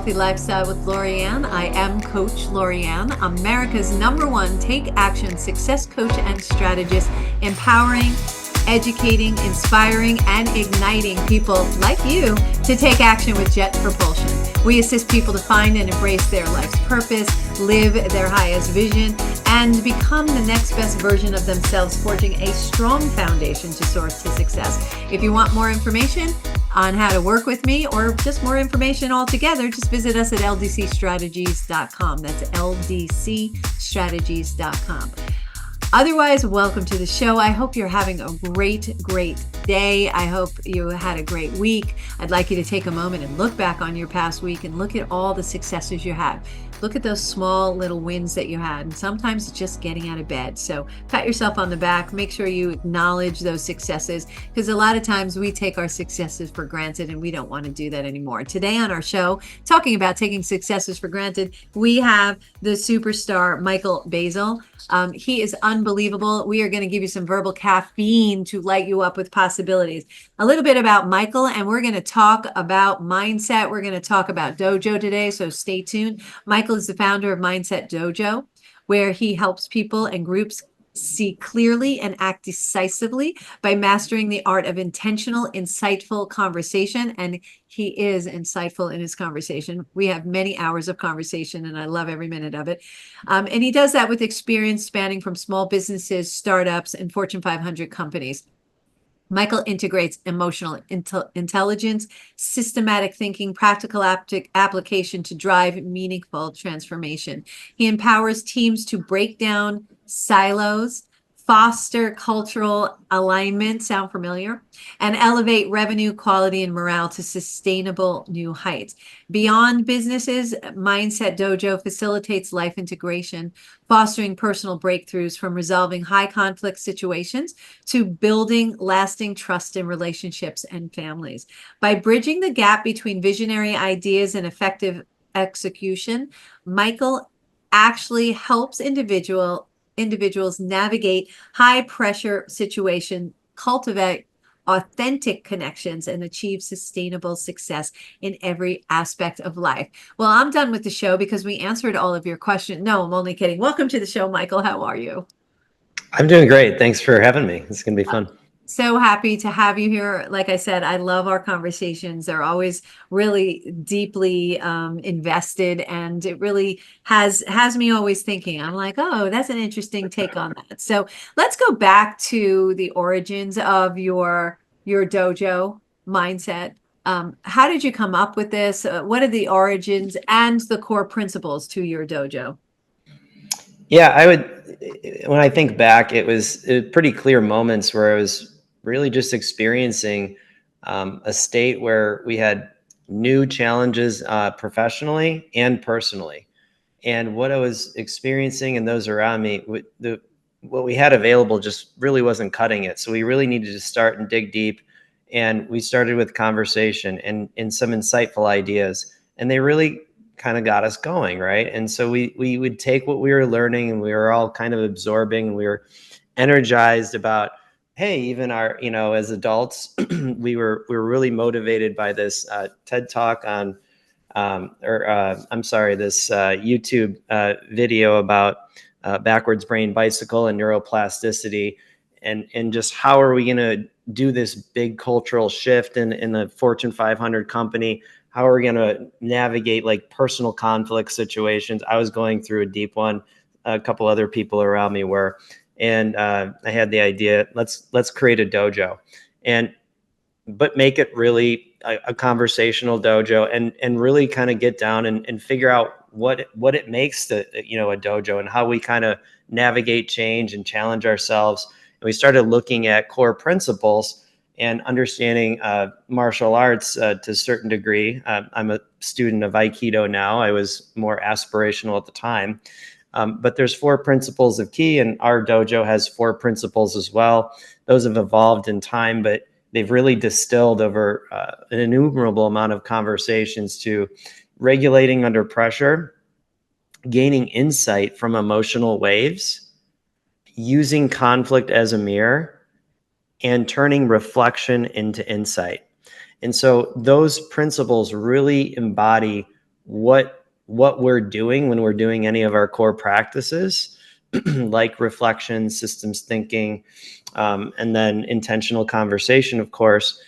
Healthy Lifestyle with Lorianne. I am Coach Lorianne, America's #1 take action success coach and strategist, empowering, educating, inspiring, and igniting people like you to take action with jet propulsion. We assist people to find and embrace their life's purpose, live their highest vision, and become the next best version of themselves, forging a strong foundation to soar to success. If you want more information on how to work with me or just more information altogether, just visit us at ldcstrategies.com. That's ldcstrategies.com. Otherwise, welcome to the show. I hope you're having a great day. I hope you had a great week. I'd like you to take a moment and look back on your past week and look at all the successes you had. Look at those small little wins that you had. And sometimes it's just getting out of bed. So pat yourself on the back. Make sure you acknowledge those successes, because a lot of times we take our successes for granted and we don't want to do that anymore. Today on our show, talking about taking successes for granted, we have the superstar Michael Basil. He is unbelievable. We are going to give you some verbal caffeine to light you up with possibilities. A little bit about Michael, and we're going to talk about mindset. We're going to talk about dojo today, so stay tuned. Michael is the founder of Mindset Dojo, where he helps people and groups see clearly and act decisively by mastering the art of intentional, insightful conversation. And he is insightful in his conversation. We have many hours of conversation, and I love every minute of it. And he does that with experience spanning from small businesses, startups, and Fortune 500 companies. Michael integrates emotional intelligence, systematic thinking, practical application to drive meaningful transformation. He empowers teams to break down silos, foster cultural alignment, sound familiar, and elevate revenue, quality, and morale to sustainable new heights. Beyond businesses, Mindset Dojo facilitates life integration, fostering personal breakthroughs from resolving high conflict situations to building lasting trust in relationships and families. By bridging the gap between visionary ideas and effective execution, Michael actually helps individuals navigate high pressure situations, cultivate authentic connections, and achieve sustainable success in every aspect of life. Well, I'm done with the show because we answered all of your questions. No, I'm only kidding. Welcome to the show, Michael. How are you? I'm doing great. Thanks for having me. It's going to be fun. So happy to have you here. Like I said, I love our conversations. They're always really deeply invested, and it really has me always thinking. I'm like, oh, that's an interesting take on that. So let's go back to the origins of your dojo mindset. How did you come up with this? What are the origins and the core principles to your dojo? Yeah, when I think back, it was pretty clear moments where I was really just experiencing a state where we had new challenges professionally and personally. And what I was experiencing and those around me, what we had available just really wasn't cutting it. So we really needed to start and dig deep. And we started with conversation and some insightful ideas. And they really kind of got us going, right? And so we would take what we were learning, and we were all kind of absorbing, and we were energized about, hey, even our, as adults, we were really motivated by this TED Talk on, this YouTube video about backwards brain bicycle and neuroplasticity, and just how are we going to do this big cultural shift in the Fortune 500 company? How are we going to navigate like personal conflict situations? I was going through a deep one. A couple other people around me were, and I had the idea, let's create a dojo, but make it really a conversational dojo, and really kind of get down and figure out what it makes to, a dojo, and how we kind of navigate change and challenge ourselves. And we started looking at core principles and understanding martial arts to a certain degree. I'm a student of Aikido now. I was more aspirational at the time. But there's 4 principles of ki, and our dojo has 4 principles as well. Those have evolved in time, but they've really distilled over an innumerable amount of conversations to regulating under pressure, gaining insight from emotional waves, using conflict as a mirror, and turning reflection into insight. And so those principles really embody what we're doing when we're doing any of our core practices, like reflection, systems thinking, and then intentional conversation, of course,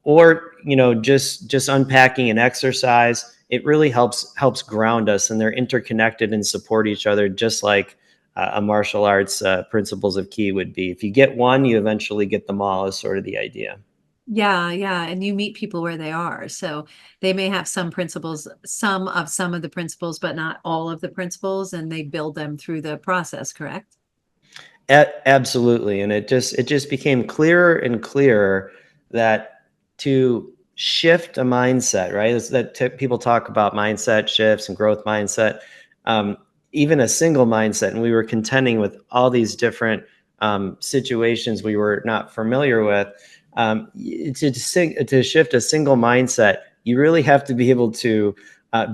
or just unpacking an exercise. It really helps ground us, and they're interconnected and support each other, just like a martial arts principles of ki would be. If you get one, you eventually get them all, is sort of the idea. Yeah, yeah. And you meet people where they are. So they may have some principles, some of the principles, but not all of the principles, and they build them through the process, correct? Absolutely, and it just became clearer and clearer that to shift a mindset, right? It's that people talk about mindset shifts and growth mindset. Um, Even a single mindset, and we were contending with all these different situations we were not familiar with. To shift a single mindset, you really have to be able to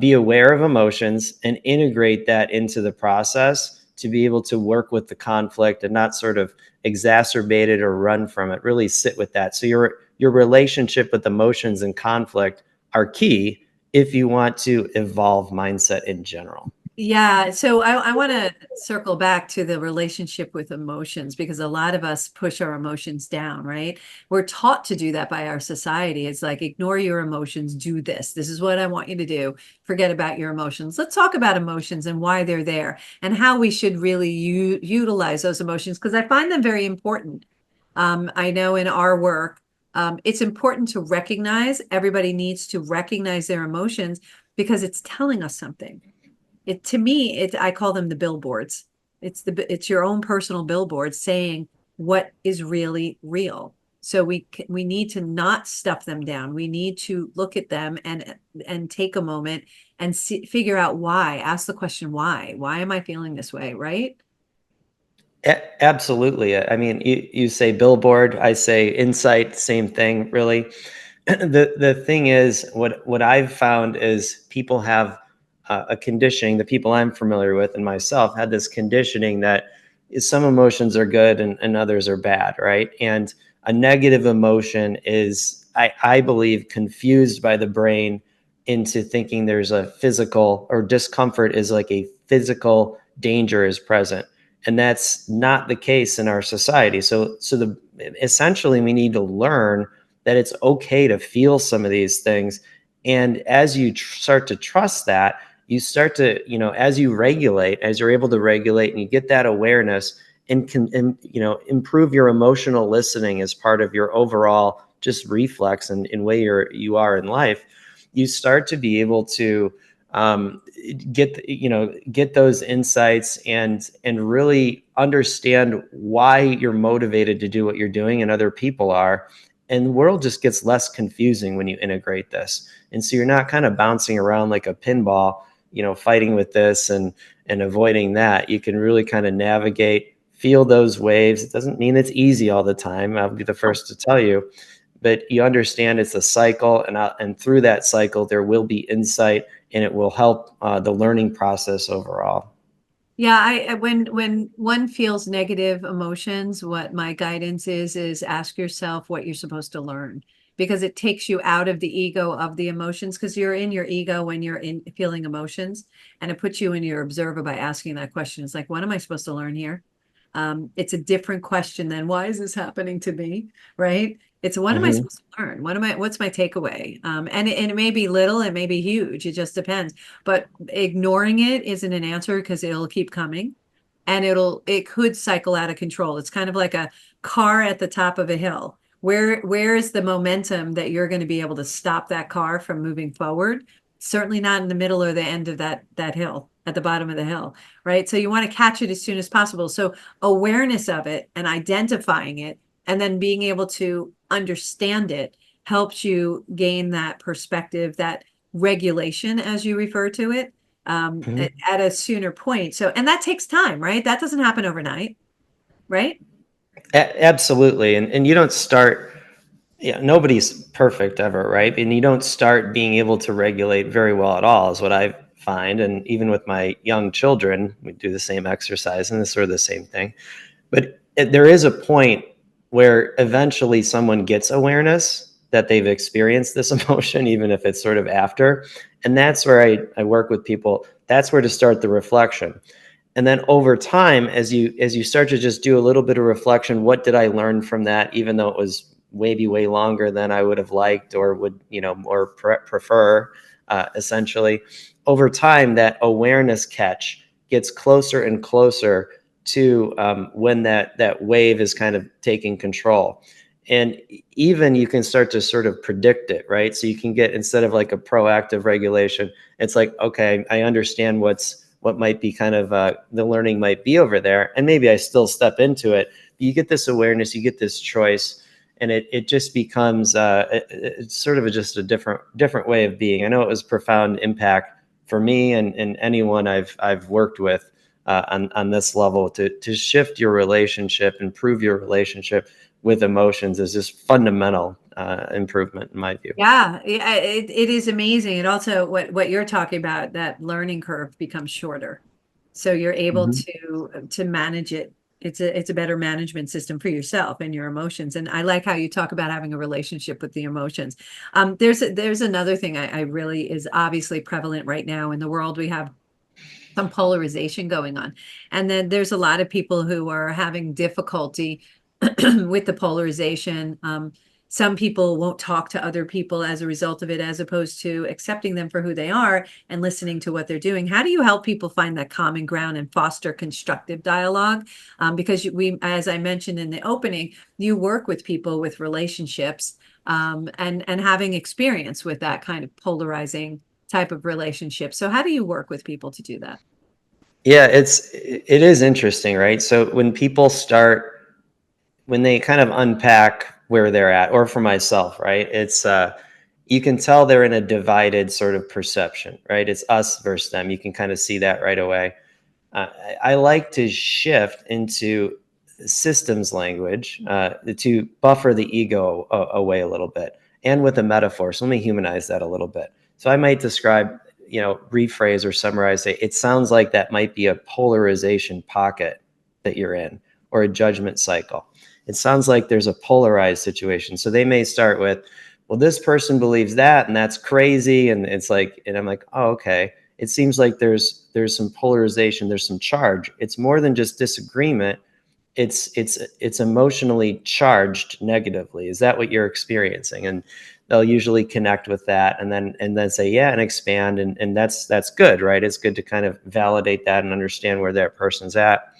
be aware of emotions and integrate that into the process to be able to work with the conflict and not sort of exacerbate it or run from it. Really sit with that. So your relationship with emotions and conflict are key if you want to evolve mindset in general. Yeah, so I want to circle back to the relationship with emotions because a lot of us push our emotions down, right? We're taught to do that by our society. It's like, ignore your emotions, do this. This is what I want you to do. Forget about your emotions. Let's talk about emotions and why they're there and how we should really utilize those emotions because I find them very important. I know in our work, it's important to recognize, everybody needs to recognize their emotions because it's telling us something. It to me, I call them the billboards. It's your own personal billboard saying what is really real. So we need to not stuff them down. We need to look at them and take a moment and figure out why. Ask the question why. Why am I feeling this way? Right? Absolutely. I mean, you say billboard, I say insight, same thing, really. The thing is, what I've found is people have a conditioning. The people I'm familiar with and myself had this conditioning that some emotions are good and others are bad, right? And a negative emotion is, I believe, confused by the brain into thinking there's a physical or discomfort is like a physical danger is present, and that's not the case in our society. So essentially we need to learn that it's okay to feel some of these things, and as you start to trust that, you start to, as you regulate, as you're able to regulate and you get that awareness and can, and, improve your emotional listening as part of your overall just reflex and in way you are in life, you start to be able to get those insights and really understand why you're motivated to do what you're doing and other people are, and the world just gets less confusing when you integrate this, and so you're not kind of bouncing around like a pinball, fighting with this and avoiding that. You can really kind of navigate, feel those waves. It doesn't mean it's easy all the time, I'll be the first to tell you, but you understand it's a cycle, and through that cycle there will be insight, and it will help the learning process overall. Yeah, when one feels negative emotions, what my guidance is ask yourself what you're supposed to learn because it takes you out of the ego of the emotions because you're in your ego when you're in feeling emotions, and it puts you in your observer by asking that question. It's like, what am I supposed to learn here? It's a different question than why is this happening to me, right? It's what am I Hmm. supposed to learn? What's my takeaway? And it may be little, it may be huge. It just depends. But ignoring it isn't an answer because it'll keep coming and it could cycle out of control. It's kind of like a car at the top of a hill. Where is the momentum that you're going to be able to stop that car from moving forward? Certainly not in the middle or the end of that hill, at the bottom of the hill, right? So you want to catch it as soon as possible. So awareness of it and identifying it and then being able to understand it helps you gain that perspective, that regulation, as you refer to it, Hmm. at a sooner point. So, and that takes time, right? That doesn't happen overnight, right? Absolutely, and you don't start. Yeah, nobody's perfect ever, right? And you don't start being able to regulate very well at all, is what I find. And even with my young children, we do the same exercise and it's sort of the same thing. But there is a point where eventually someone gets awareness, that they've experienced this emotion, even if it's sort of after. And that's where I work with people. That's where to start the reflection. And then over time, as you start to just do a little bit of reflection, what did I learn from that, even though it was maybe way longer than I would have liked or would, more prefer, essentially. Over time, that awareness catch gets closer and closer to when that wave is kind of taking control. And even you can start to sort of predict it, right? So you can get, instead of like a proactive regulation, it's like, okay, I understand what might be kind of the learning might be over there, and maybe I still step into it. You get this awareness, you get this choice, and it just becomes it's sort of just a different way of being. I know it was profound impact for me and anyone I've worked with on this level, to shift your relationship, improve your relationship with emotions, is just fundamental improvement in my view. Yeah, it is amazing. It also, what you're talking about, that learning curve becomes shorter. So you're able Mhm. to manage it. It's a better management system for yourself and your emotions. And I like how you talk about having a relationship with the emotions. There's another thing I really is obviously prevalent right now in the world. We have some polarization going on. And then there's a lot of people who are having difficulty with the polarization. Some people won't talk to other people as a result of it, as opposed to accepting them for who they are and listening to what they're doing. How do you help people find that common ground and foster constructive dialogue? Because as I mentioned in the opening, you work with people with relationships, and having experience with that kind of polarizing type of relationship. So how do you work with people to do that? Yeah, it is interesting, right? So when they kind of unpack where they're at, or for myself, right? It's you can tell they're in a divided sort of perception, right? It's us versus them. You can kind of see that right away. I like to shift into systems language to buffer the ego away a little bit, and with a metaphor. So let me humanize that a little bit. So I might describe, rephrase or summarize, say, it sounds like that might be a polarization pocket that you're in, or a judgment cycle. It sounds like there's a polarized situation. So they may start with, well, this person believes that, and that's crazy. And it's like, and I'm like, oh, okay. It seems like there's some polarization, there's some charge. It's more than just disagreement. It's emotionally charged negatively. Is that what you're experiencing? And they'll usually connect with that, and then say, yeah, and expand. And that's good, right? It's good to kind of validate that and understand where that person's at.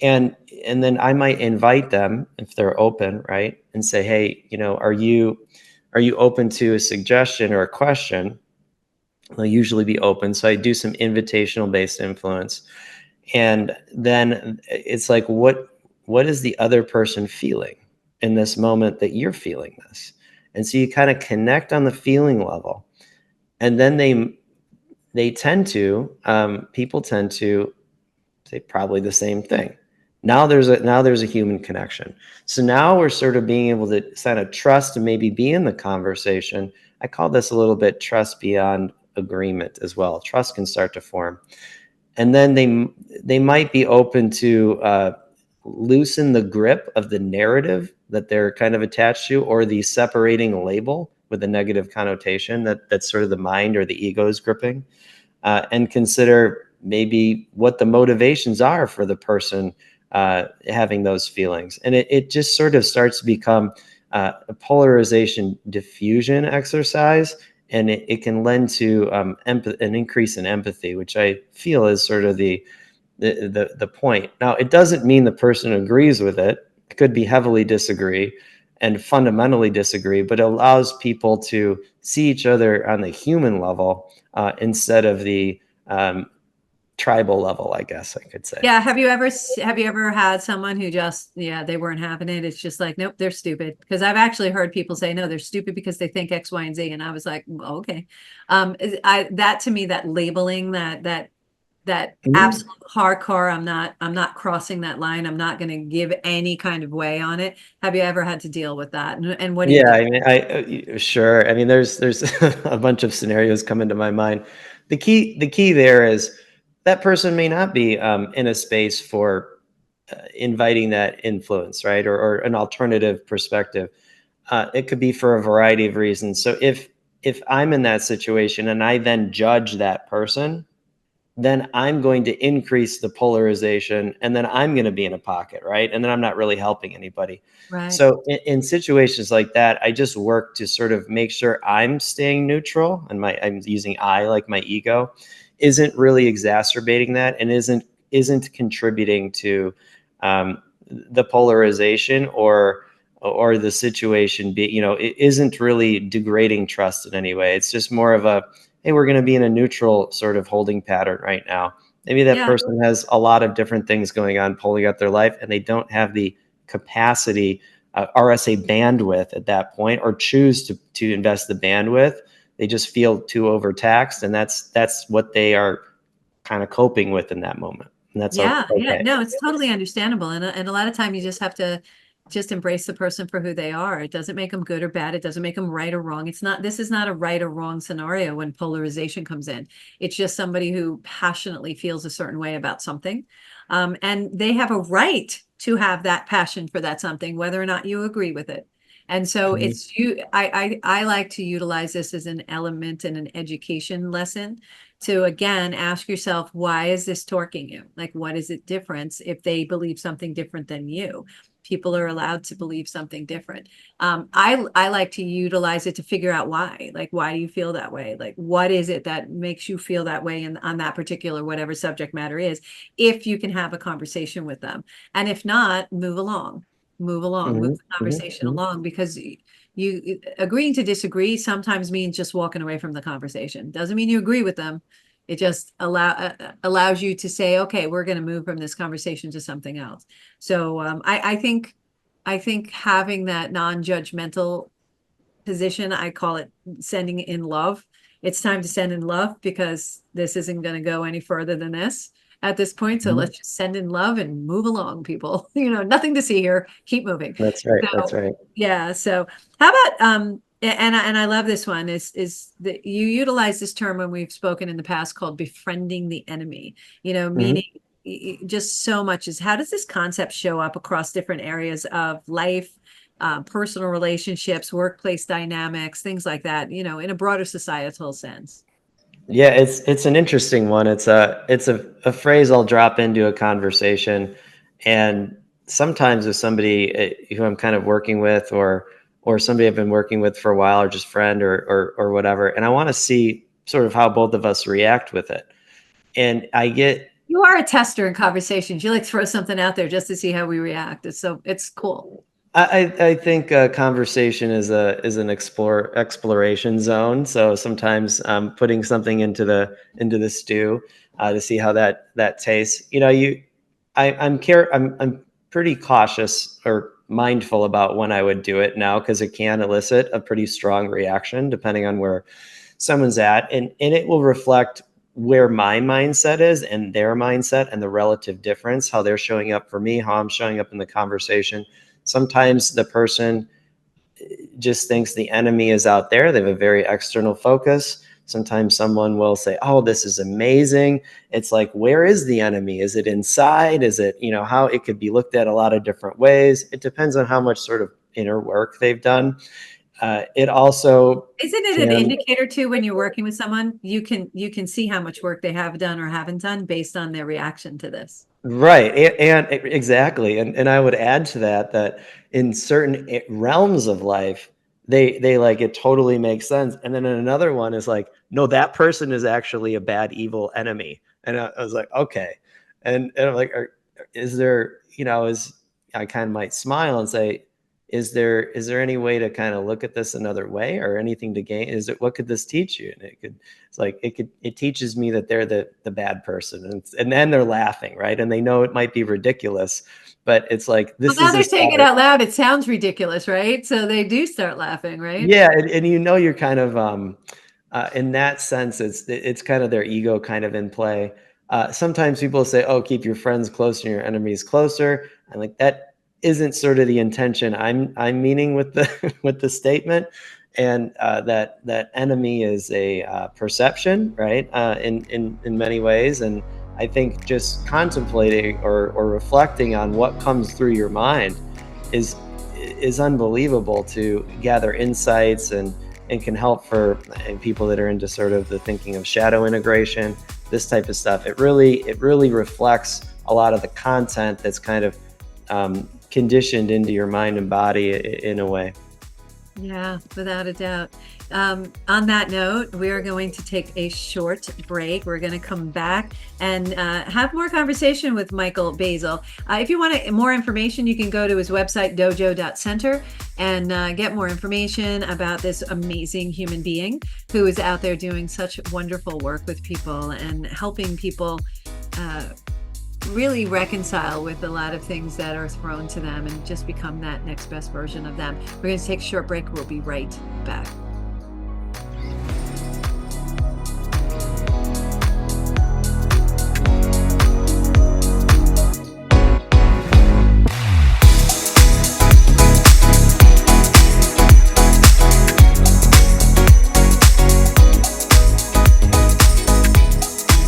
And then I might invite them, if they're open, right, and say, hey, are you open to a suggestion or a question? They'll usually be open. So I do some invitational based influence. And then it's like, what is the other person feeling in this moment that you're feeling this? And so you kind of connect on the feeling level. And then they tend to people tend to say probably the same thing. Now there's a human connection. So now we're sort of being able to kind of trust and maybe be in the conversation. I call this a little bit trust beyond agreement as well. Trust can start to form, and then they might be open to loosen the grip of the narrative that they're kind of attached to, or the separating label with a negative connotation that's sort of the mind or the ego is gripping, and consider maybe what the motivations are for the person having those feelings. And it just sort of starts to become a polarization diffusion exercise. And it can lend to an increase in empathy, which I feel is sort of the point. Now, it doesn't mean the person agrees with it. It could be heavily disagree and fundamentally disagree, but it allows people to see each other on the human level instead of the tribal level, I guess I could say. Yeah, have you ever had someone who just, yeah, they weren't having it? It's just like, nope, they're stupid. Because I've actually heard people say, no, they're stupid because they think X, Y, and Z. And I was like, "Mm, okay." That to me, that labeling, that Mhm. absolute hardcore, I'm not crossing that line. I'm not going to give any kind of way on it. Have you ever had to deal with that? And what do you Yeah, do? I mean, sure. I mean, there's a bunch of scenarios come into my mind. The key there is that person may not be in a space for inviting that influence, right, or an alternative perspective. It could be for a variety of reasons. So if I'm in that situation and I then judge that person, then I'm going to increase the polarization, and then I'm going to be in a pocket, right? And then I'm not really helping anybody. Right. So in situations like that, I just work to sort of make sure I'm staying neutral, and I'm using I like my ego isn't really exacerbating that, and isn't contributing to the polarization, or the situation be, it isn't really degrading trust in any way. It's just more of a, hey, we're going to be in a neutral sort of holding pattern right now. Maybe that Yeah. person has a lot of different things going on, pulling out their life, and they don't have the capacity, RSA bandwidth at that point, or choose to invest the bandwidth. They just feel too overtaxed, and that's what they are kind of coping with in that moment, and that's Yeah, yeah, okay. no, it's totally understandable, and a lot of time you just have to just embrace the person for who they are. It doesn't make them good or bad. It doesn't make them right or wrong. This is not a right or wrong scenario when polarization comes in. It's just somebody who passionately feels a certain way about something, and they have a right to have that passion for that something, whether or not you agree with it. And so Mhm. it's you. I like to utilize this as an element in an education lesson to again ask yourself, why is this torquing you? Like, what is it difference if they believe something different than you? People are allowed to believe something different. I like to utilize it to figure out why. Like, why do you feel that way? Like, what is it that makes you feel that way on that particular whatever subject matter is? If you can have a conversation with them, and if not, move Mhm. the Mhm. conversation Mhm. along, because you agreeing to disagree sometimes means just walking away from the conversation. Doesn't mean you agree with them. It just allows you to say, okay, we're going to move from this conversation to something else. So I think having that non-judgmental position, I call it sending in love. It's time to send in love because this isn't going to go any further than this at this point. So Mhm. let's just send in love and move along, people. Nothing to see here. Keep moving. That's right. That's So right. yeah. So how about and I love this one is that you utilize this term when we've spoken in the past called befriending the enemy, Mhm. meaning just so much is how does this concept show up across different areas of life, personal relationships, workplace dynamics, things like that, in a broader societal sense. Yeah, it's an interesting one. It's a phrase I'll drop into a conversation, and sometimes with somebody who I'm kind of working with, or somebody I've been working with for a while, or just friend, or whatever, and I want to see sort of how both of us react with it. And I get You are a tester in conversations. You like throw something out there just to see how we react. It's cool. I think conversation is an exploration zone. So sometimes putting something into the stew, to see how that tastes. I'm pretty cautious or mindful about when I would do it now, because it can elicit a pretty strong reaction depending on where someone's at, and it will reflect where my mindset is and their mindset, and the relative difference, how they're showing up for me, how I'm showing up in the conversation. Sometimes the person just thinks the enemy is out there. They have a very external focus. Sometimes someone will say, "Oh, this is amazing." It's like, where is the enemy? Is it inside? Is it, how it could be looked at a lot of different ways. It depends on how much sort of inner work they've done. It also Isn't it an can. indicator too when you're working with someone? You can see how much work they have done or haven't done based on their reaction to this. Right, and exactly, and I would add to that in certain realms of life, they like, it totally makes sense, and then in another one is like, no, that person is actually a bad, evil enemy, and I was like, okay, and I'm like, is there, is I kind of might smile and say, is there any way to kind of look at this another way, or anything to gain? Is it, what could this teach you? And it teaches me that they're the bad person, and then they're laughing, right? And they know it might be ridiculous, but it's like, Well, this now is a they're saying it solid. out loud. It sounds ridiculous, right? So they do start laughing, right? Yeah, and you're kind of, in that sense, it's kind of their ego kind of in play. Sometimes people say, "Oh, keep your friends close and your enemies closer." I'm like, that isn't sort of the intention I'm meaning with the with the statement, and that enemy is a perception, right? In many ways, and I think just contemplating, or reflecting on what comes through your mind is is unbelievable to gather insights and can help for people that are into sort of the thinking of shadow integration, this type of stuff. It really reflects a lot of the content that's kind of conditioned into your mind and body in a way. Yeah, without a doubt. On that note, we are going to take a short break. We're going to come back and have more conversation with Michael Basil. If you want more information, you can go to his website, dojo.center, and get more information about this amazing human being who is out there doing such wonderful work with people and helping people really reconcile with a lot of things that are thrown to them and just become that next best version of them. We're going to take a short break. We'll be right back.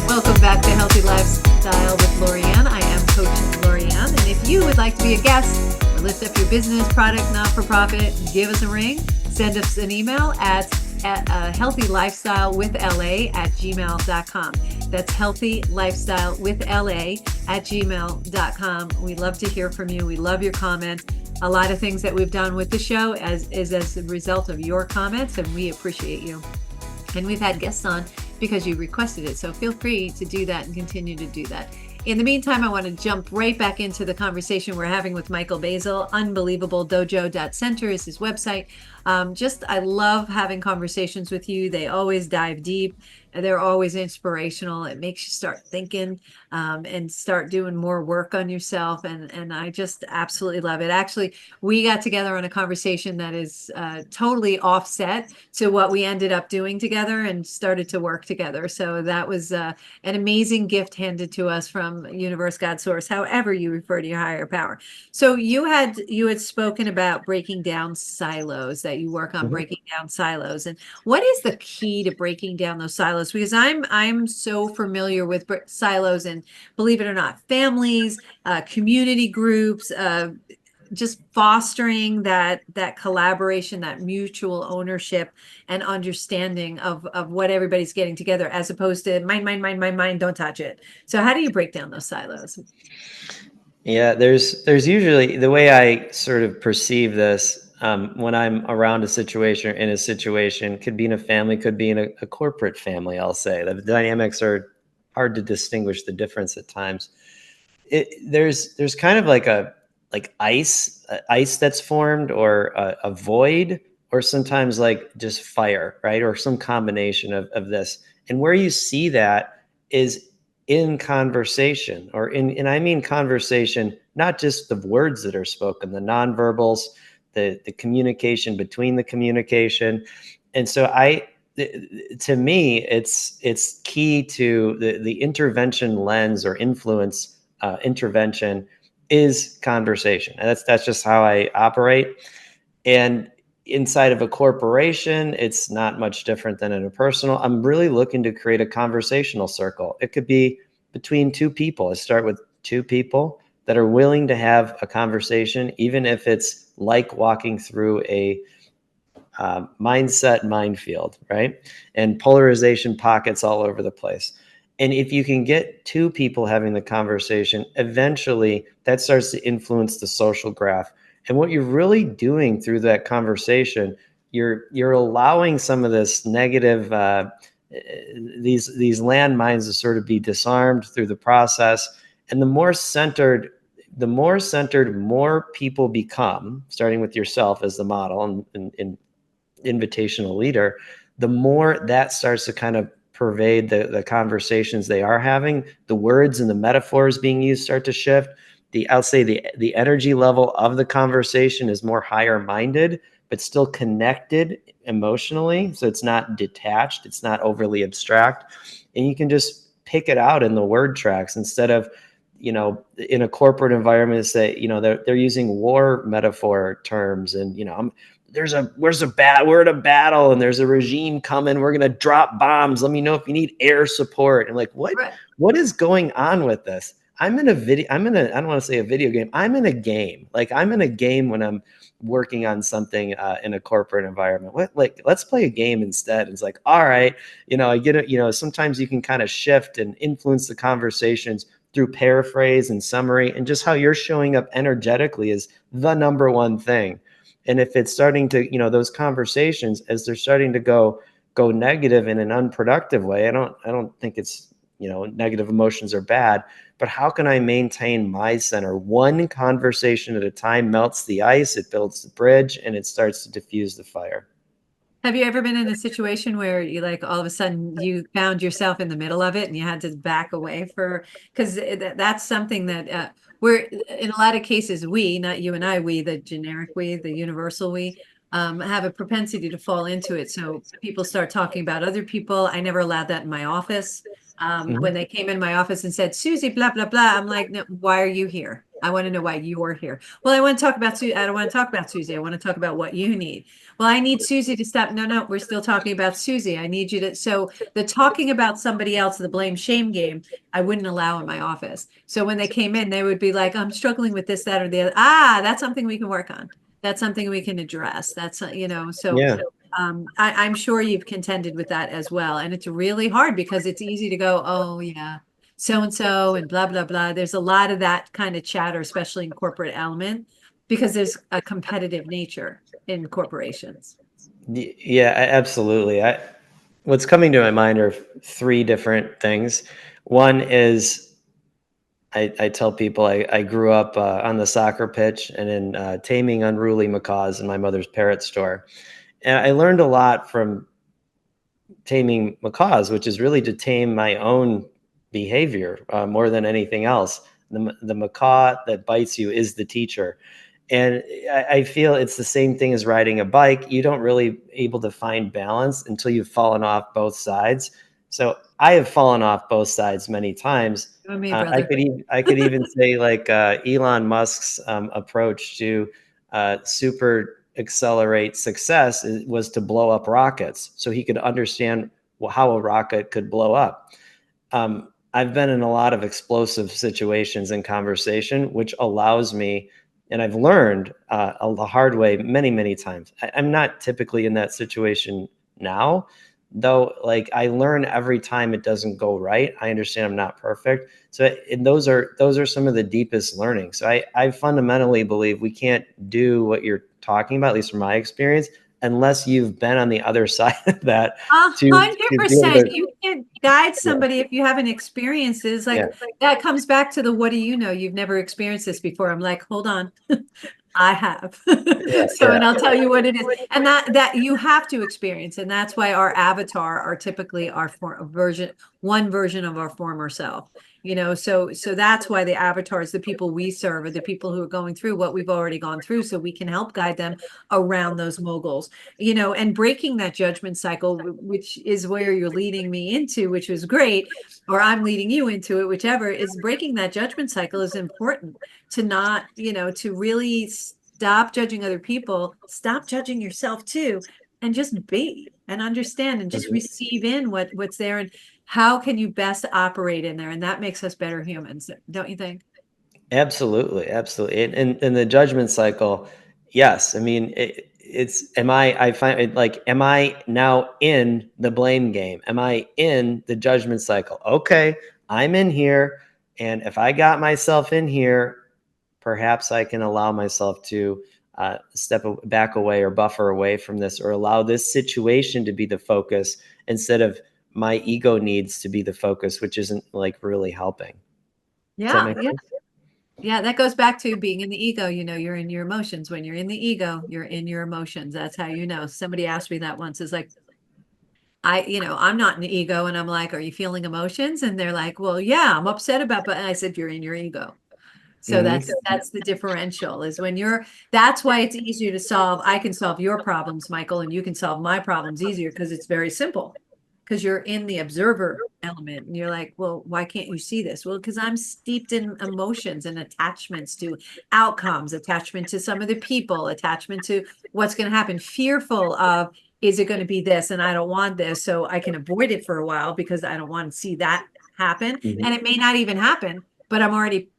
Welcome back to Healthy Lifestyle with Lorianne. I am Coach Lorianne, and if you would like to be a guest or lift up your business, product, not-for-profit, give us a ring. Send us an email at healthylifestylewithla@gmail.com. That's healthylifestylewithla@gmail.com. We love to hear from you. We love your comments. A lot of things that we've done with the show is as a result of your comments, and we appreciate you. And we've had guests on because you requested it. So feel free to do that and continue to do that. In the meantime, I want to jump right back into the conversation we're having with Michael Basil. Unbelievable Dojo.center is his website. I love having conversations with you. They always dive deep. They're always inspirational. It makes you start thinking and start doing more work on yourself. And I just absolutely love it. Actually, we got together on a conversation that is totally offset to what we ended up doing together and started to work together. So that was an amazing gift handed to us from Universe, God, Source, however you refer to your higher power. So you had spoken about breaking down silos, that you work on breaking down silos. And what is the key to breaking down those silos? Because I'm so familiar with silos, and believe it or not, families, community groups, just fostering that collaboration, that mutual ownership and understanding of what everybody's getting together, as opposed to mine, don't touch it. So how do you break down those silos? Yeah, there's usually, the way I sort of perceive this, when I'm around a situation or in a situation, could be in a family, could be in a corporate family. I'll say the dynamics are hard to distinguish the difference at times. There's kind of like ice that's formed, or a void, or sometimes like just fire, right? Or some combination of this. And where you see that is in conversation, and I mean conversation, not just the words that are spoken, the nonverbals, the communication between the communication. And so to me, it's key to the intervention lens or influence. Intervention is conversation, and that's just how I operate. And inside of a corporation, it's not much different than in a personal. I'm really looking to create a conversational circle. It could be between two people. I start with two people that are willing to have a conversation, even if it's like walking through a mindset minefield, right? And polarization pockets all over the place. And if you can get two people having the conversation, eventually that starts to influence the social graph. And what you're really doing through that conversation, you're allowing some of this negative, these landmines to sort of be disarmed through the process. And the more centered more people become, starting with yourself as the model and invitational leader, the more that starts to kind of pervade the conversations they are having. The words and the metaphors being used start to shift. I'll say the energy level of the conversation is more higher minded, but still connected emotionally. So it's not detached, it's not overly abstract. And you can just pick it out in the word tracks, instead of, in a corporate environment, say, they're using war metaphor terms, and, we're in a battle and there's a regime coming. We're going to drop bombs. Let me know if you need air support. And like, what is going on with this? I'm in a video, I don't want to say a video game. I'm in a game. Like I'm in a game when I'm working on something in a corporate environment. Like, let's play a game instead. It's like, all right, I get it. Sometimes you can kind of shift and influence the conversations through paraphrase and summary, and just how you're showing up energetically is the number one thing. And if it's starting to, those conversations, as they're starting to go negative in an unproductive way, I don't think it's, negative emotions are bad, but how can I maintain my center? One conversation at a time melts the ice, it builds the bridge, and it starts to diffuse the fire. Have you ever been in a situation where you like all of a sudden you found yourself in the middle of it and you had to back away because that's something that we're in a lot of cases, we, not you and I, we, the generic we, the universal we, have a propensity to fall into it. So people start talking about other people. I never allowed that in my office. When they came in my office and said, Susie, blah, blah, blah, I'm like, no, why are you here? I want to know why you're here. Well, I want to talk about Susie. I don't want to talk about Susie. I want to talk about what you need. Well, I need Susie to stop. No, no, we're still talking about Susie. I need you to. So the talking about somebody else, the blame shame game, I wouldn't allow in my office. So when they came in, they would be like, I'm struggling with this, that, or the other. Ah, that's something we can work on. That's something we can address. That's, so Yeah. I'm sure you've contended with that as well. And it's really hard because it's easy to go, oh, yeah, so and so and blah, blah, blah. There's a lot of that kind of chatter, especially in corporate element, because there's a competitive nature in corporations. Yeah, absolutely. What's coming to my mind are three different things. One is, I tell people I grew up on the soccer pitch and in taming unruly macaws in my mother's parrot store. And I learned a lot from taming macaws, which is really to tame my own behavior more than anything else. The macaw that bites you is the teacher. And I feel it's the same thing as riding a bike. You don't really able to find balance until you've fallen off both sides. So I have fallen off both sides many times. You and me, brother. I could even say like Elon Musk's approach to super accelerate success was to blow up rockets, so he could understand how a rocket could blow up. I've been in a lot of explosive situations in conversation, which allows me, and I've learned the hard way many times. I'm not typically in that situation now, though. Like I learn every time it doesn't go right. I understand I'm not perfect. So, and those are some of the deepest learnings. So I fundamentally believe we can't do what you're talking about, at least from my experience, unless you've been on the other side of that A hundred to be able percent. to. You can't guide Yeah, somebody if you haven't experienced it. It's yeah, like that comes back to the what do you know? You've never experienced this before. I'm like, hold on. I have. yeah, So, yeah. and I'll tell you what it is. And that you have to experience. And that's why our avatar are typically our one version of our former self. So that's why the avatars, the people we serve, are the people who are going through what we've already gone through, so we can help guide them around those moguls, and breaking that judgment cycle, which is where you're leading me into, which was great, or I'm leading you into it, whichever is breaking that judgment cycle is important to not, to really stop judging other people, stop judging yourself too, and just be and understand and just Mhm. receive in what's there and how can you best operate in there. And that makes us better humans, don't you think? Absolutely, absolutely. And the judgment cycle, yes. I mean, I find it like, am I now in the blame game? Am I in the judgment cycle? Okay, I'm in here. And if I got myself in here, perhaps I can allow myself to back away or buffer away from this, or allow this situation to be the focus instead of my ego needs to be the focus, which isn't like really helping. Does that Yeah, make yeah. sense? Yeah, that goes back to being in the ego. You're in your emotions. When you're in the ego, you're in your emotions. That's how you know. Somebody asked me that once. Is like, I'm not in the ego, and I'm like, are you feeling emotions? And they're like, well, yeah, I'm upset about, but and I said, you're in your ego. So Mhm. that's the differential is when that's why it's easier to solve. I can solve your problems, Michael, and you can solve my problems easier because it's very simple. Because you're in the observer element and you're like, well, why can't you see this? Well, because I'm steeped in emotions and attachments to outcomes, attachment to some of the people, attachment to what's going to happen, fearful of, is it going to be this? And I don't want this. So I can avoid it for a while because I don't want to see that happen. Mhm. And it may not even happen, but I'm already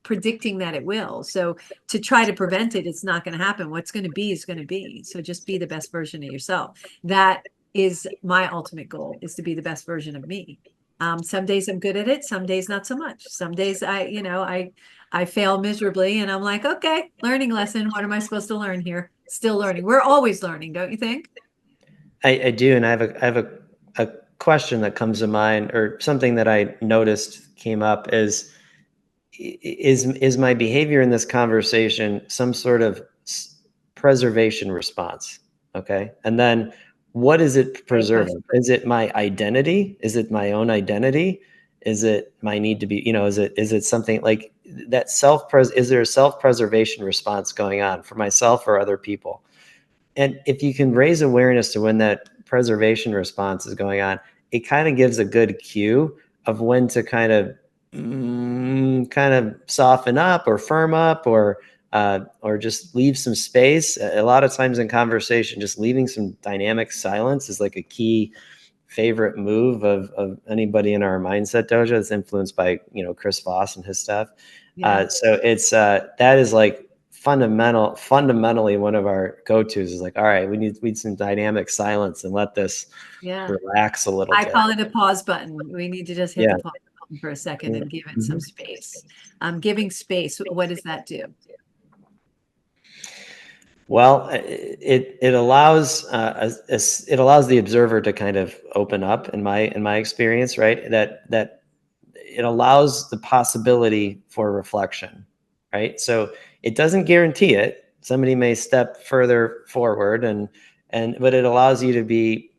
predicting that it will. So to try to prevent it, it's not going to happen. What's going to be is going to be. So just be the best version of yourself. That is my ultimate goal, is to be the best version of me. Some days I'm good at it. Some days not so much. Some days I fail miserably and I'm like, okay, learning lesson. What am I supposed to learn here? Still learning. We're always learning, don't you think? I do, and I have a question that comes to mind, or something that I noticed came up is my behavior in this conversation some sort of preservation response? Okay, and then what is it Great question. preserving? Is it my identity? Is it my own identity? Is it my need to be? Is it something like that? Is there a self-preservation response going on for myself or other people? And if you can raise awareness to when that preservation response is going on, it kind of gives a good cue of when to kind of soften up or firm up, or just leave some space. A lot of times in conversation, just leaving some dynamic silence is like a key favorite move of anybody in our Mindset Dojo. That's influenced by Chris Voss and his stuff. Yeah. So it's that is like fundamentally one of our go-tos, is like, all right, we need some dynamic silence and let this Yeah. relax a little I bit. call it a pause button. We need to just hit Yeah. the pause button for a second and give it some Mhm. space. Giving space, what does that do? Well, it allows it allows the observer to kind of open up, in my experience, right? That it allows the possibility for reflection, right? So it doesn't guarantee it. Somebody may step further forward, but it allows you to be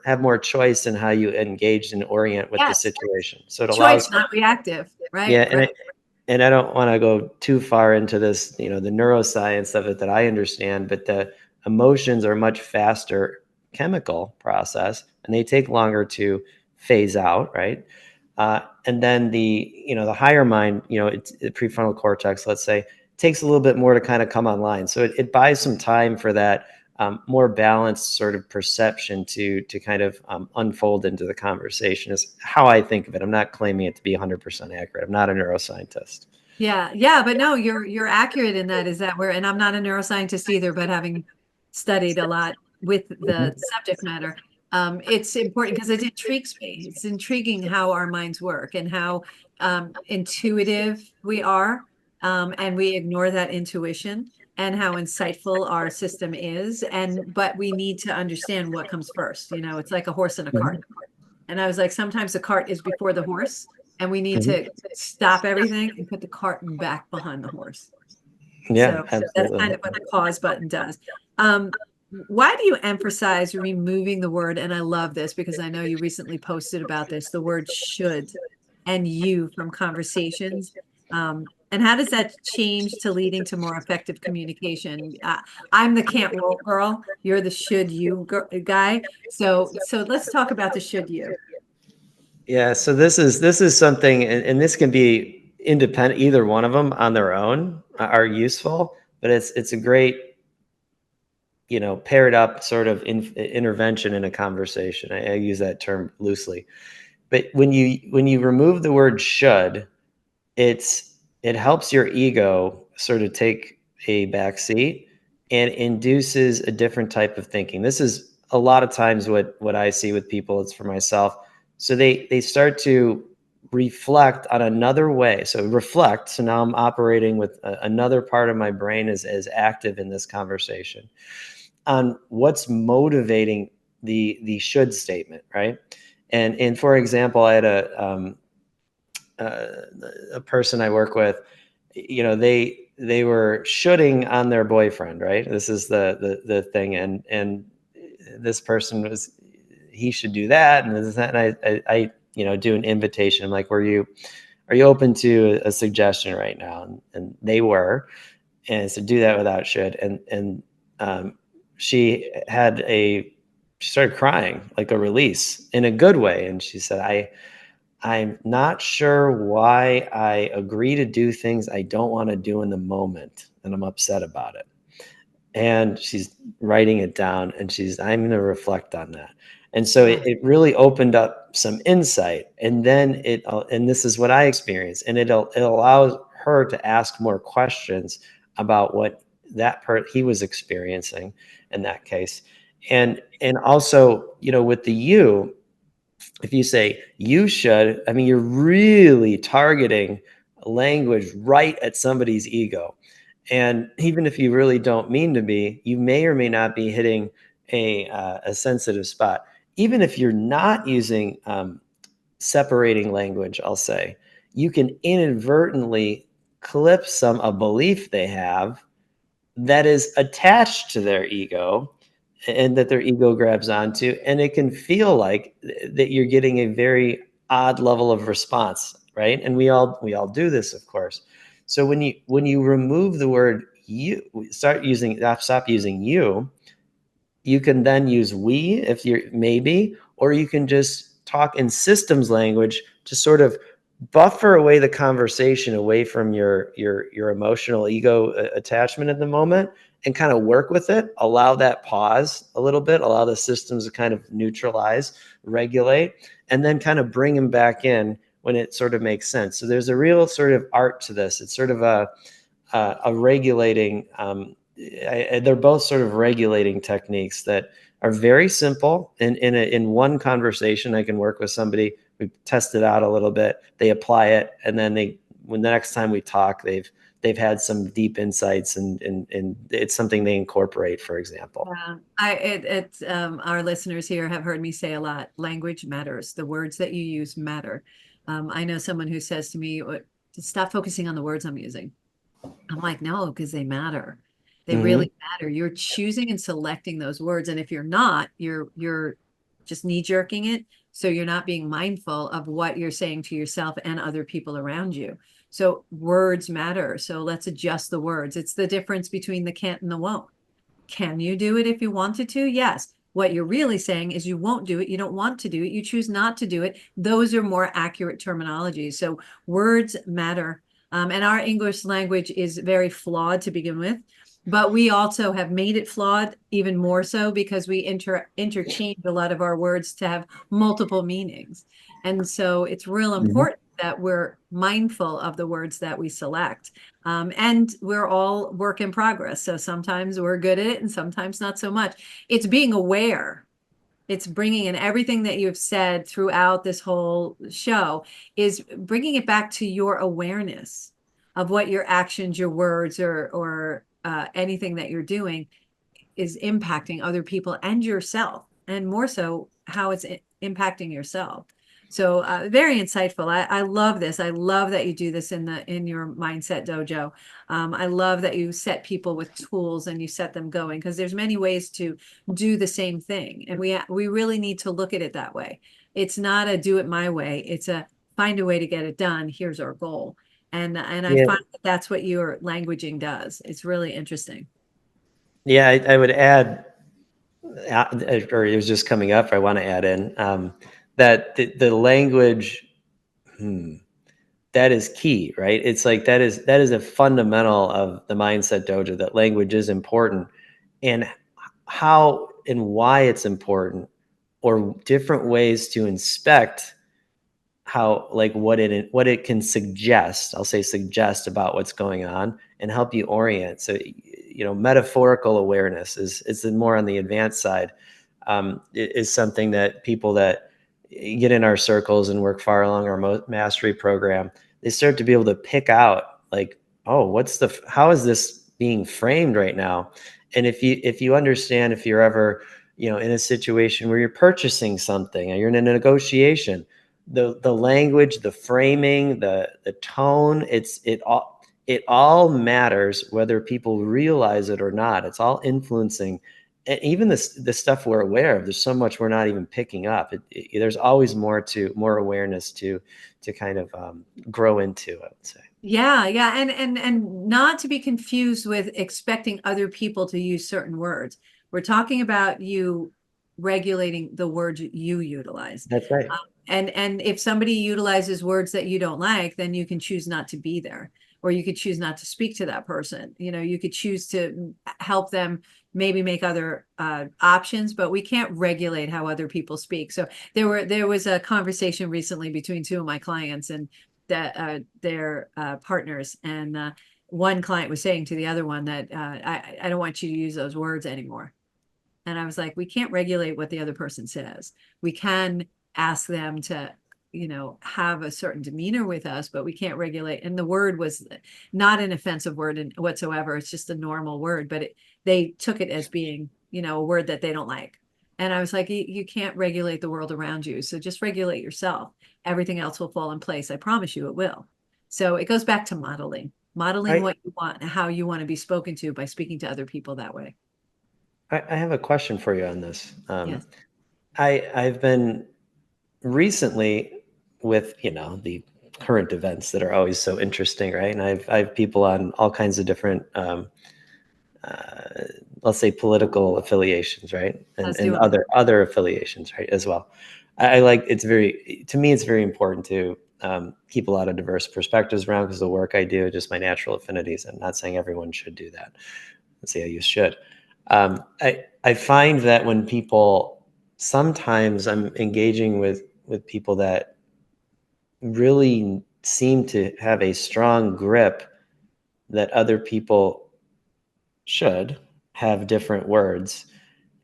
have more choice in how you engage and orient with the Yes. situation. So it Choice, allows, not reactive. Right. yeah, Right. and I don't want to go too far into this, the neuroscience of it that I understand, but the emotions are a much faster chemical process, and they take longer to phase out, right? And then the higher mind, it's the prefrontal cortex, let's say, takes a little bit more to kind of come online. So it buys some time for that more balanced sort of perception to kind of unfold into the conversation, is how I think of it. I'm not claiming it to be 100% accurate. I'm not a neuroscientist. Yeah. Yeah. But no, you're accurate in that, is that and I'm not a neuroscientist either, but having studied a lot with the Mhm. subject matter, it's important because it intrigues me. It's intriguing how our minds work and how intuitive we are, and we ignore that intuition, and how insightful our system is. But we need to understand what comes first. It's like a horse and a cart. Mhm. And I was like, sometimes the cart is before the horse, and we need Mhm. to stop everything and put the cart back behind the horse. Yeah, So that's kind absolutely. of what the pause button does. Um, why do you emphasize removing the word? And I love this because I know you recently posted about this, the word should and you from conversations. And how does that change to leading to more effective communication? I'm the can't won't girl. You're the should you guy. So let's talk about the should you. Yeah, so this is something, and this can be independent. Either one of them on their own are useful, but it's a great, paired up sort of intervention in a conversation. I use that term loosely, but when you remove the word should, it helps your ego sort of take a back seat and induces a different type of thinking. This is a lot of times what I see with people. It's for myself. So they start to reflect on another way. So reflect. So now I'm operating with another part of my brain is active in this conversation on what's motivating the should statement, right? And for example, I had uh, a person I work with, they were shoulding on their boyfriend, right? This is the thing, and this person was, he should do that, and this, that, and I do an invitation. I'm like, are you open to a suggestion right now? And they were, and so do that without should, and um, she she started crying, like a release in a good way, and she said, I'm not sure why I agree to do things I don't want to do in the moment, and I'm upset about it. And she's writing it down, and I'm going to reflect on that. And so Yeah. it really opened up some insight. And then and this is what I experienced. And it allows her to ask more questions about what he was experiencing in that case. And also, with the you, if you say you should, I mean, you're really targeting language right at somebody's ego. And even if you really don't mean to be, you may or may not be hitting a sensitive spot. Even if you're not using separating language, I'll say, you can inadvertently clip a belief they have that is attached to their ego and that their ego grabs onto, and it can feel like that you're getting a very odd level of response, right? And we all do this, of course. So when you remove the word you, stop using you can then use we if you're maybe, or you can just talk in systems language to sort of buffer away the conversation away from your emotional ego attachment at the moment, and kind of work with it. Allow that pause a little bit, allow the systems to kind of neutralize, regulate, and then kind of bring them back in when it sort of makes sense. So there's a real sort of art to this. It's sort of a regulating. They're both sort of regulating techniques that are very simple. In one conversation, I can work with somebody. We test it out a little bit. They apply it, and then when the next time we talk, they've had some deep insights, and it's something they incorporate, for example. Yeah, our listeners here have heard me say a lot, language matters. The words that you use matter. I know someone who says to me, to stop focusing on the words I'm using. I'm like, no, because they matter. They Hmm. really matter. You're choosing and selecting those words. And if you're not, you're just knee jerking it. So you're not being mindful of what you're saying to yourself and other people around you. So words matter. So let's adjust the words. It's the difference between the can't and the won't. Can you do it if you wanted to? Yes. What you're really saying is you won't do it. You don't want to do it. You choose not to do it. Those are more accurate terminologies. So words matter. And our English language is very flawed to begin with, but we also have made it flawed even more so because we interchange a lot of our words to have multiple meanings. And so it's real Hmm. important that we're mindful of the words that we select. And we're all work in progress. So sometimes we're good at it and sometimes not so much. It's being aware. It's bringing in everything that you've said throughout this whole show is bringing it back to your awareness of what your actions, your words, or anything that you're doing is impacting other people and yourself, and more so how it's impacting yourself. So very insightful. I love this. I love that you do this in your mindset dojo. I love that you set people with tools and you set them going because there's many ways to do the same thing, and we really need to look at it that way. It's not a do it my way. It's a find a way to get it done. Here's our goal, and I Yeah, find that that's what your languaging does. It's really interesting. yeah. I would add, or it was just coming up. I want to add in that the language. Hmm, that is key, right? It's like that is a fundamental of the mindset dojo, that language is important, and how and why it's important, or different ways to inspect how, like, what it can suggest. I'll say suggest about what's going on and help you orient. So metaphorical awareness is more on the advanced side. Is something that people that get in our circles and work far along our mastery program, they start to be able to pick out, like, oh, how is this being framed right now? And if you understand, if you're ever in a situation where you're purchasing something and you're in a negotiation, the language, the framing, the tone, it all matters, whether people realize it or not. It's all influencing. And even the stuff we're aware of, there's so much we're not even picking up. There's always more awareness to kind of grow into, I would say. Yeah, yeah, and not to be confused with expecting other people to use certain words. We're talking about you regulating the words you utilize. That's right. And if somebody utilizes words that you don't like, then you can choose not to be there. or you could choose not to speak to that person. You could choose to help them maybe make other options, but we can't regulate how other people speak. So there was a conversation recently between two of my clients and that their partners, and one client was saying to the other one that I don't want you to use those words anymore. And I was like, we can't regulate what the other person says. We can ask them to, have a certain demeanor with us, but we can't regulate. And the word was not an offensive word whatsoever. It's just a normal word, but they took it as being, a word that they don't like. And I was like, you can't regulate the world around you. So just regulate yourself. Everything else will fall in place. I promise you it will. So it goes back to modeling I, what you want and how you want to be spoken to by speaking to other people that way. I have a question for you on this. Yes. I've been recently with, the current events that are always so interesting, right? And I have people on all kinds of different, let's say, political affiliations, right? Let's And do it. other affiliations, right, as well. I like, to me, it's very important to keep a lot of diverse perspectives around, because the work I do, just my natural affinities. I'm not saying everyone should do that. Let's say you should. I find that when people, sometimes I'm engaging with people that really seem to have a strong grip that other people should have different words.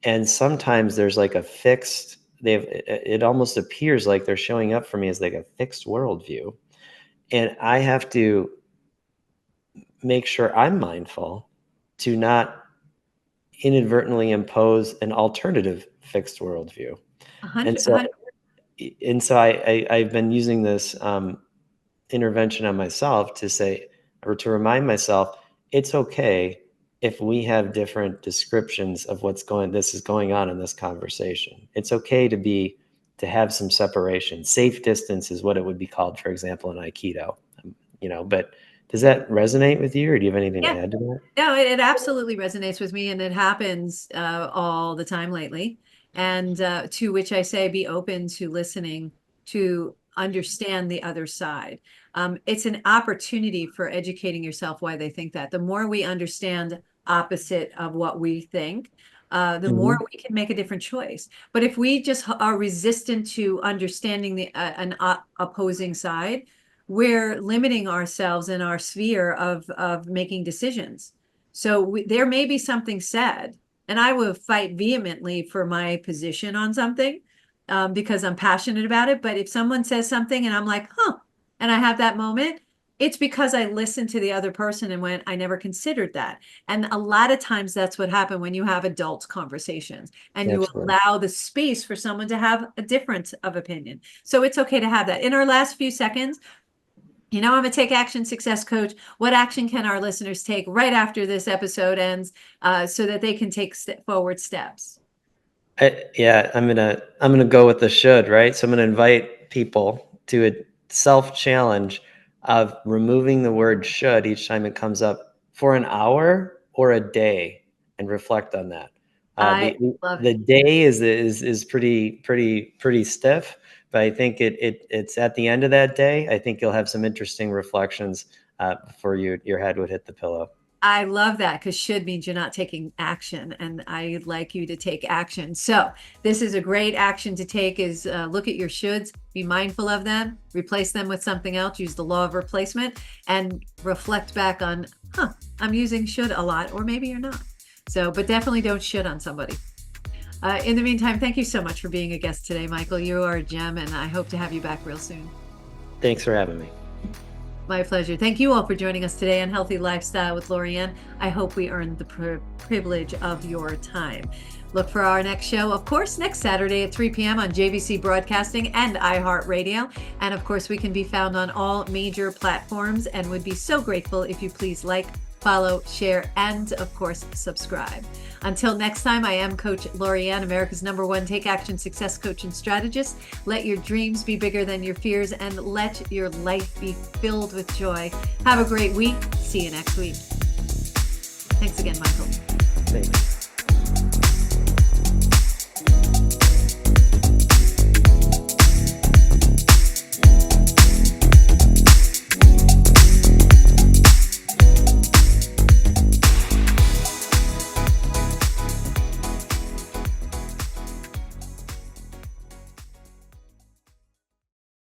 And sometimes there's like a fixed, it almost appears like they're showing up for me as like a fixed worldview. And I have to make sure I'm mindful to not inadvertently impose an alternative fixed worldview. A And hundred, a so, hundred. I've been using this intervention on myself to say, or to remind myself, it's okay if we have different descriptions of this is going on in this conversation. It's okay to have some separation. Safe distance is what it would be called, for example, in Aikido. But does that resonate with you, or do you have anything to Yeah. add to that? No, it absolutely resonates with me, and it happens all the time lately. And to which I say, be open to listening to understand the other side. It's an opportunity for educating yourself why they think that. The more we understand opposite of what we think, the more Mhm. we can make a different choice. But if we just are resistant to understanding an opposing side, we're limiting ourselves in our sphere of making decisions. So there may be something said, and I will fight vehemently for my position on something because I'm passionate about it. But if someone says something and I'm like, huh, and I have that moment, it's because I listened to the other person and went, I never considered that. And a lot of times that's what happened when you have adult conversations and you Absolutely. allow the space for someone to have a difference of opinion. So it's okay to have that. In our last few seconds, I'm a take action success coach. What action can our listeners take right after this episode ends so that they can take forward steps? Yeah, I'm gonna go with the should, right? So I'm gonna invite people to a self challenge of removing the word should each time it comes up for an hour or a day, and reflect on that. I love The it. day is pretty stiff, but I think it's at the end of that day. I think you'll have some interesting reflections before your head would hit the pillow. I love that because should means you're not taking action, and I'd like you to take action. So this is a great action to take: is look at your shoulds, be mindful of them, replace them with something else, use the law of replacement, and reflect back on, I'm using should a lot, or maybe you're not. So, but definitely don't should on somebody. In the meantime, thank you so much for being a guest today, Michael. You are a gem, and I hope to have you back real soon. Thanks for having me. My pleasure. Thank you all for joining us today on Healthy Lifestyle with Lorianne. I hope we earned the privilege of your time. Look for our next show, of course, next Saturday at 3 p.m. on JVC Broadcasting and iHeartRadio. And of course, we can be found on all major platforms, and would be so grateful if you please like, follow, share, and of course, subscribe. Until next time, I am Coach Lorianne, America's #1 Take Action Success Coach and Strategist. Let your dreams be bigger than your fears, and let your life be filled with joy. Have a great week. See you next week. Thanks again, Michael. Thanks.